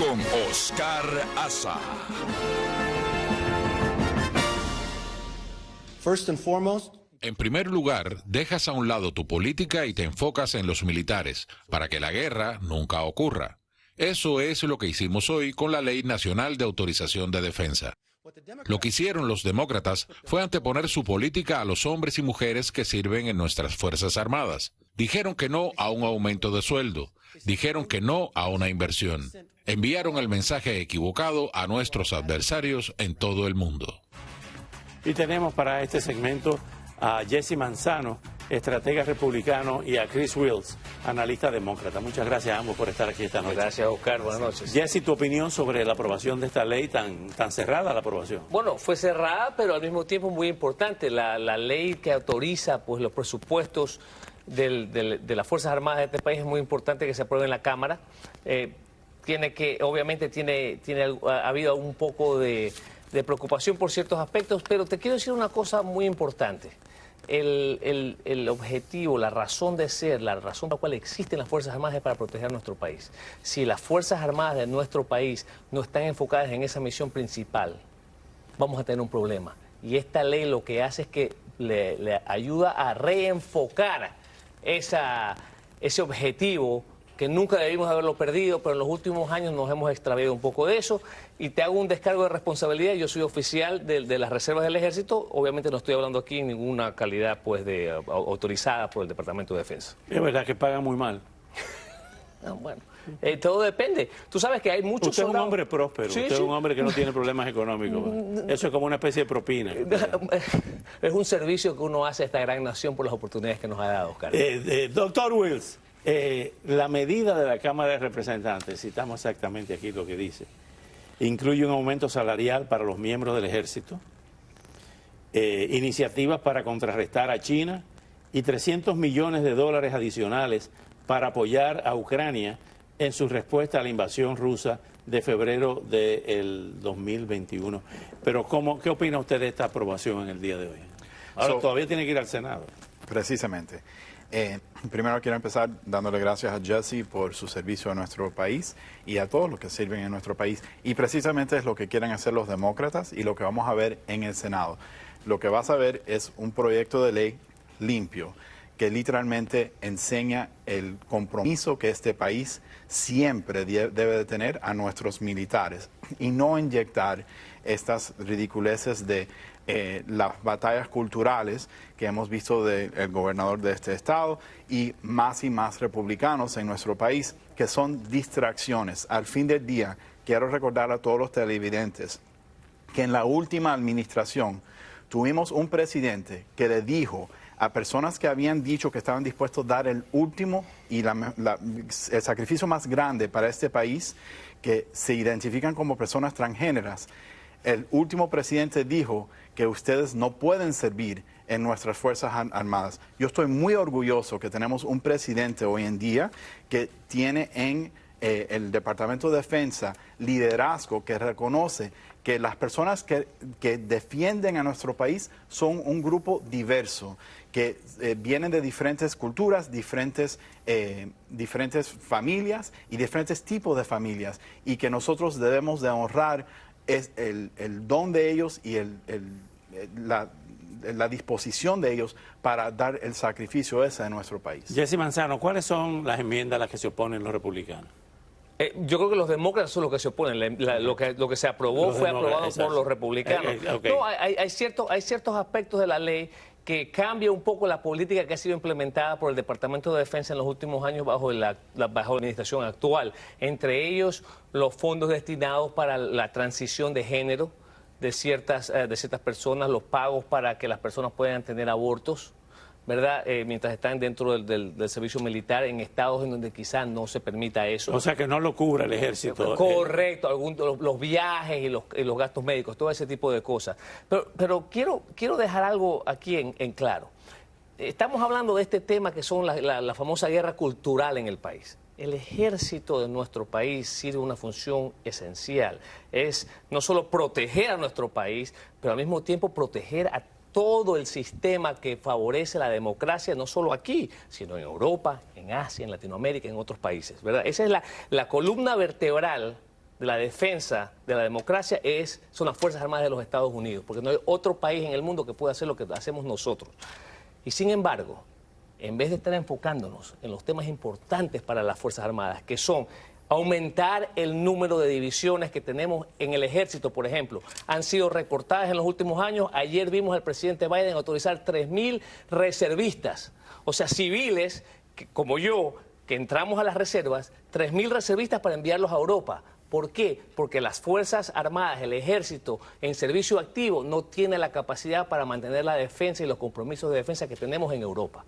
con Oscar Aza. First and foremost, en primer lugar, dejas a un lado tu política y te enfocas en los militares, para que la guerra nunca ocurra. Eso es lo que hicimos hoy con la Ley Nacional de Autorización de Defensa. Lo que hicieron los demócratas fue anteponer su política a los hombres y mujeres que sirven en nuestras Fuerzas Armadas. Dijeron que no a un aumento de sueldo. Dijeron que no a una inversión. Enviaron el mensaje equivocado a nuestros adversarios en todo el mundo. Y tenemos para este segmento a Jesse Manzano, estratega republicano, y a Chris Wills, analista demócrata. Muchas gracias a ambos por estar aquí esta noche. Gracias, Oscar. Buenas noches. Jesse, tu opinión sobre la aprobación de esta ley tan cerrada, la aprobación. Bueno, fue cerrada, pero al mismo tiempo muy importante. La ley que autoriza pues los presupuestos de las Fuerzas Armadas de este país es muy importante que se apruebe en la Cámara. Obviamente ha habido un poco de preocupación por ciertos aspectos, pero te quiero decir una cosa muy importante. El objetivo, la razón de ser, la razón por la cual existen las Fuerzas Armadas es para proteger nuestro país. Si las Fuerzas Armadas de nuestro país no están enfocadas en esa misión principal, vamos a tener un problema. Y esta ley lo que hace es que le ayuda a reenfocar ese objetivo que nunca debimos haberlo perdido, pero en los últimos años nos hemos extraviado un poco de eso. Y te hago un descargo de responsabilidad. Yo soy oficial de las reservas del Ejército. Obviamente no estoy hablando aquí en ninguna calidad autorizada por el Departamento de Defensa. Es verdad que pagan muy mal. Bueno, todo depende. Tú sabes que hay muchos Usted es un hombre próspero, Sí, usted es un hombre que no tiene problemas económicos. Eso es como una especie de propina. Es un servicio que uno hace a esta gran nación por las oportunidades que nos ha dado, Oscar. Doctor Wills, la medida de la Cámara de Representantes, citamos exactamente aquí lo que dice, incluye un aumento salarial para los miembros del Ejército, iniciativas para contrarrestar a China y $300 millones adicionales para apoyar a Ucrania en su respuesta a la invasión rusa de febrero del 2021. Pero ¿qué opina usted de esta aprobación en el día de hoy? Ahora todavía tiene que ir al Senado. Precisamente. Primero quiero empezar dándole gracias a Jesse por su servicio a nuestro país y a todos los que sirven en nuestro país. Y precisamente es lo que quieren hacer los demócratas y lo que vamos a ver en el Senado. Lo que vas a ver es un proyecto de ley limpio que literalmente enseña el compromiso que este país siempre debe de tener a nuestros militares y no inyectar estas ridiculeces de las batallas culturales que hemos visto del gobernador de este estado y más republicanos en nuestro país, que son distracciones. Al fin del día, quiero recordar a todos los televidentes que en la última administración tuvimos un presidente que le dijo a personas que habían dicho que estaban dispuestos a dar el último y el sacrificio más grande para este país, que se identifican como personas transgéneras. El último presidente dijo que ustedes no pueden servir en nuestras Fuerzas Armadas. Yo estoy muy orgulloso que tenemos un presidente hoy en día que tiene en el Departamento de Defensa liderazgo que reconoce que las personas que defienden a nuestro país son un grupo diverso, que vienen de diferentes culturas, diferentes familias y diferentes tipos de familias, y que nosotros debemos de honrar el don de ellos y la disposición de ellos para dar el sacrificio ese a nuestro país. Jesse Manzano, ¿cuáles son las enmiendas a las que se oponen los republicanos? Yo creo que los demócratas son los que se oponen. Lo que se aprobó fue aprobado por los republicanos. Okay. No, hay ciertos aspectos de la ley que cambia un poco la política que ha sido implementada por el Departamento de Defensa en los últimos años bajo la administración actual. Entre ellos, los fondos destinados para la transición de género de ciertas personas, los pagos para que las personas puedan tener abortos, ¿verdad? Mientras están dentro del servicio militar en estados en donde quizás no se permita eso. O sea, que no lo cubra el ejército. Correcto, los viajes y los gastos médicos, todo ese tipo de cosas. Pero quiero dejar algo aquí en claro. Estamos hablando de este tema que son la famosa guerra cultural en el país. El ejército de nuestro país sirve una función esencial. Es no solo proteger a nuestro país, pero al mismo tiempo proteger a todo el sistema que favorece la democracia, no solo aquí, sino en Europa, en Asia, en Latinoamérica, en otros países, ¿verdad? Esa es la columna vertebral de la defensa de la democracia son las Fuerzas Armadas de los Estados Unidos, porque no hay otro país en el mundo que pueda hacer lo que hacemos nosotros. Y sin embargo, en vez de estar enfocándonos en los temas importantes para las Fuerzas Armadas, que son aumentar el número de divisiones que tenemos en el ejército, por ejemplo, han sido recortadas en los últimos años. Ayer vimos al presidente Biden autorizar 3.000 reservistas, o sea, civiles como yo, que entramos a las reservas, 3.000 reservistas para enviarlos a Europa. ¿Por qué? Porque las Fuerzas Armadas, el Ejército en servicio activo no tiene la capacidad para mantener la defensa y los compromisos de defensa que tenemos en Europa.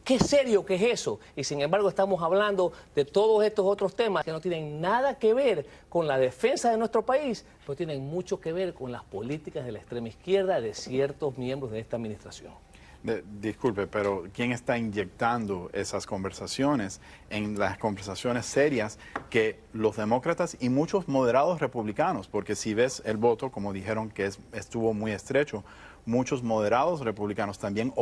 ¿Qué serio que es eso? Y sin embargo estamos hablando de todos estos otros temas que no tienen nada que ver con la defensa de nuestro país, pero tienen mucho que ver con las políticas de la extrema izquierda de ciertos miembros de esta administración. Disculpe, pero ¿quién está inyectando esas conversaciones en las conversaciones serias que los demócratas y muchos moderados republicanos? Porque si ves el voto, como dijeron que estuvo muy estrecho, muchos moderados republicanos también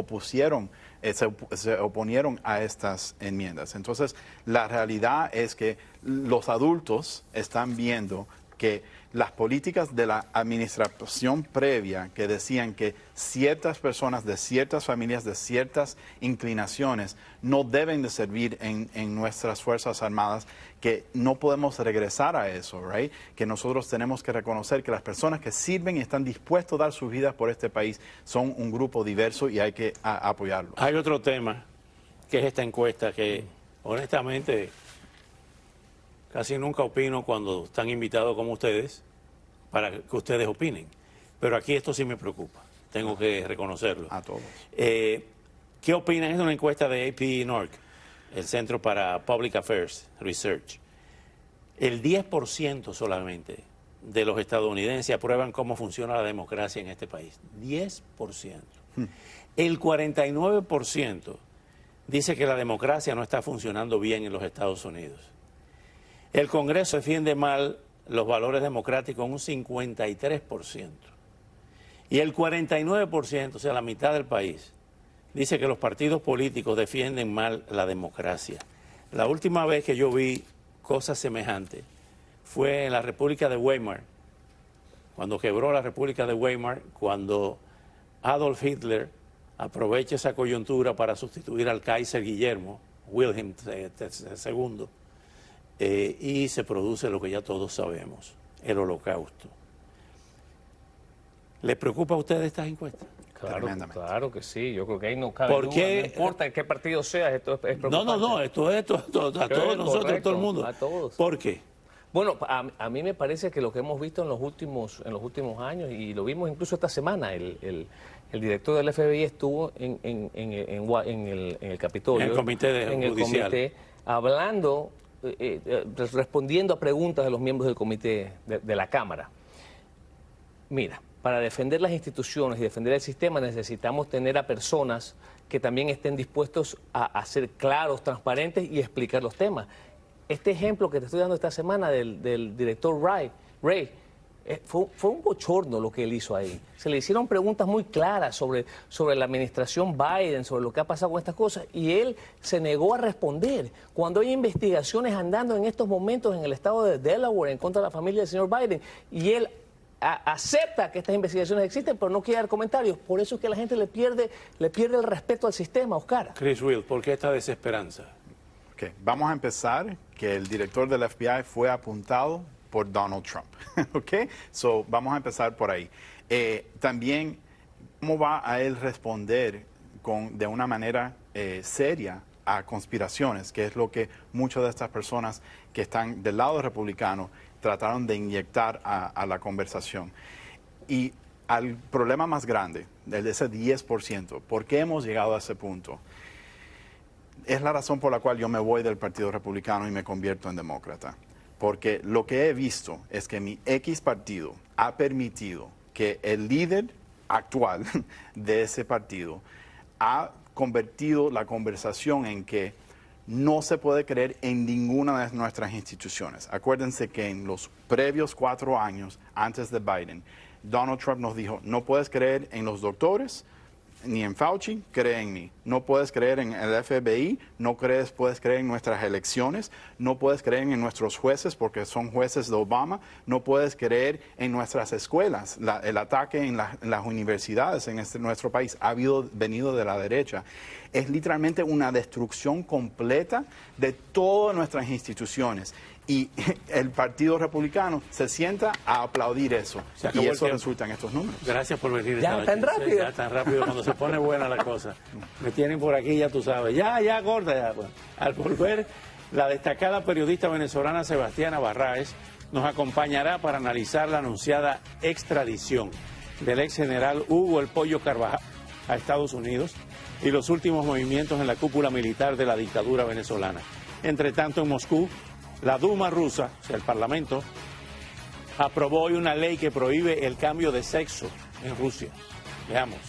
se oponieron a estas enmiendas. Entonces, la realidad es que los adultos están viendo que las políticas de la administración previa que decían que ciertas personas de ciertas familias, de ciertas inclinaciones, no deben de servir en nuestras Fuerzas Armadas, que no podemos regresar a eso, right? Que nosotros tenemos que reconocer que las personas que sirven y están dispuestos a dar sus vidas por este país son un grupo diverso y hay que apoyarlo. Hay otro tema, que es esta encuesta, que honestamente casi nunca opino cuando están invitados como ustedes para que ustedes opinen. Pero aquí esto sí me preocupa, tengo que reconocerlo. A todos. ¿Qué opinan? Es una encuesta de AP Norc, el Centro para Public Affairs Research. El 10% solamente de los estadounidenses aprueban cómo funciona la democracia en este país. 10%. El 49% dice que la democracia no está funcionando bien en los Estados Unidos. El Congreso defiende mal los valores democráticos en un 53%. Y el 49%, o sea, la mitad del país, dice que los partidos políticos defienden mal la democracia. La última vez que yo vi cosas semejantes fue en la República de Weimar, cuando quebró la República de Weimar, cuando Adolf Hitler aprovecha esa coyuntura para sustituir al Kaiser Guillermo, Wilhelm II, y se produce lo que ya todos sabemos, el Holocausto. ¿Les preocupa a ustedes estas encuestas? Claro que sí, yo creo que ahí no cabe duda, no importa qué partido sea, esto es preocupante. No, esto es a todos nosotros, a todo el mundo. A todos. ¿Por qué? Bueno, a mí me parece que lo que hemos visto en los últimos años, y lo vimos incluso esta semana, el director del FBI estuvo en el Capitolio, en el comité judicial, hablando, respondiendo a preguntas de los miembros del comité de la Cámara. Mira, para defender las instituciones y defender el sistema necesitamos tener a personas que también estén dispuestos a ser claros, transparentes y explicar los temas. Este ejemplo que te estoy dando esta semana del director Ray, fue un bochorno lo que él hizo ahí. Se le hicieron preguntas muy claras sobre la administración Biden, sobre lo que ha pasado con estas cosas, y él se negó a responder. Cuando hay investigaciones andando en estos momentos en el estado de Delaware en contra de la familia del señor Biden, y él acepta que estas investigaciones existen, pero no quiere dar comentarios. Por eso es que la gente le pierde el respeto al sistema, Oscar. Chris Will, ¿por qué esta desesperanza? Okay. Vamos a empezar que el director del FBI fue apuntado por Donald Trump. Okay? So, vamos a empezar por ahí. También, ¿cómo va a él responder de una manera seria a conspiraciones, que es lo que muchas de estas personas que están del lado republicano trataron de inyectar a la conversación? Y al problema más grande, de ese 10%, ¿por qué hemos llegado a ese punto? Es la razón por la cual yo me voy del Partido Republicano y me convierto en demócrata. Porque lo que he visto es que mi X partido ha permitido que el líder actual de ese partido ha convertido la conversación en que no se puede creer en ninguna de nuestras instituciones. Acuérdense que en los previos 4 años antes de Biden, Donald Trump nos dijo, no puedes creer en los doctores, ni en Fauci, cree en mí. No puedes creer en el FBI, no puedes creer en nuestras elecciones, no puedes creer en nuestros jueces porque son jueces de Obama, no puedes creer en nuestras escuelas. El ataque en las universidades en nuestro país ha venido de la derecha. Es literalmente una destrucción completa de todas nuestras instituciones. Y el Partido Republicano se sienta a aplaudir eso. Y eso resulta en estos números. Gracias por venir. Ya tan rápido. Ya tan rápido, cuando se pone buena la cosa. Me tienen por aquí, ya tú sabes. Ya, corta ya. Bueno, al volver, la destacada periodista venezolana Sebastiana Barraez nos acompañará para analizar la anunciada extradición del ex general Hugo El Pollo Carvajal a Estados Unidos y los últimos movimientos en la cúpula militar de la dictadura venezolana. Entre tanto, en Moscú, la Duma rusa, o sea, el Parlamento, aprobó hoy una ley que prohíbe el cambio de sexo en Rusia. Veamos.